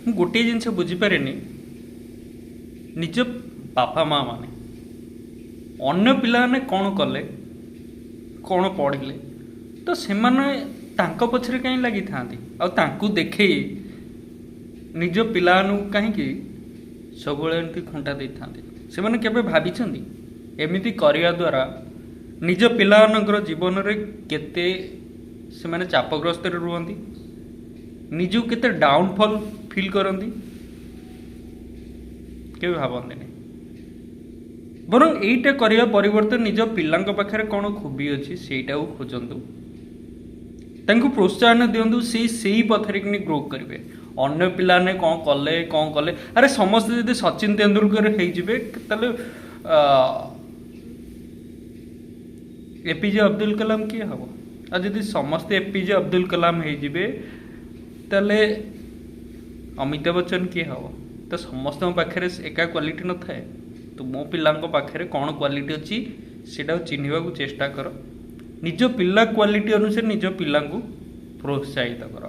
ମୁଁ ଗୋଟିଏ ଜିନିଷ ବୁଝିପାରେନି, ନିଜ ବାପା ମା ମାନେ ଅନ୍ୟ ପିଲାମାନେ କ'ଣ କଲେ କ'ଣ ପଢ଼ିଲେ ତ ସେମାନେ ତାଙ୍କ ପଛରେ କାହିଁ ଲାଗିଥାନ୍ତି, ଆଉ ତାଙ୍କୁ ଦେଖେଇ ନିଜ ପିଲାମାନଙ୍କୁ କାହିଁକି ସବୁବେଳେ ଏମିତି ଖୁଣ୍ଟା ଦେଇଥାନ୍ତି। ସେମାନେ କେବେ ଭାବିଛନ୍ତି ଏମିତି କରିବା ଦ୍ୱାରା ନିଜ ପିଲାମାନଙ୍କର ଜୀବନରେ କେତେ ସେମାନେ ଚାପଗ୍ରସ୍ତରେ ରୁହନ୍ତି, ନିଜକୁ କେତେ ଡାଉନଫଲ୍ ଫିଲ୍ କରନ୍ତି? କେବେ ଭାବନ୍ତିନି। ବରଂ ଏଇଟା କରିବା ପରିବର୍ତ୍ତେ ନିଜ ପିଲାଙ୍କ ପାଖରେ କ'ଣ ଖୁବି ଅଛି ସେଇଟାକୁ ଖୋଜନ୍ତୁ, ତାଙ୍କୁ ପ୍ରୋତ୍ସାହନ ଦିଅନ୍ତୁ, ସେଇ ପଥରେ କିନି ଗ୍ରୋ କରିବେ। ଅନ୍ୟ ପିଲାମାନେ କ'ଣ କଲେ ଆରେ ସମସ୍ତେ ଯଦି ସଚିନ ତେନ୍ଦୁଲକର ହେଇଯିବେ ତାହେଲେ ଏପିଜେ ଅବଦୁଲ କଲାମ କିଏ ହେବ? ଆଉ ଯଦି ସମସ୍ତେ ଏପିଜେ ଅବଦୁଲ କଲାମ ହେଇଯିବେ ତାହେଲେ ଅମିତାଭ ବଚ୍ଚନ କିଏ ହେବ? ତ ସମସ୍ତଙ୍କ ପାଖରେ ଏକା କ୍ୱାଲିଟି ନଥାଏ। ତ ମୋ ପିଲାଙ୍କ ପାଖରେ କ'ଣ କ୍ୱାଲିଟି ଅଛି ସେଇଟାକୁ ଚିହ୍ନିବାକୁ ଚେଷ୍ଟା କର। ନିଜ ପିଲା କ୍ୱାଲିଟି ଅନୁସାରେ ନିଜ ପିଲାଙ୍କୁ ପ୍ରୋତ୍ସାହିତ କର।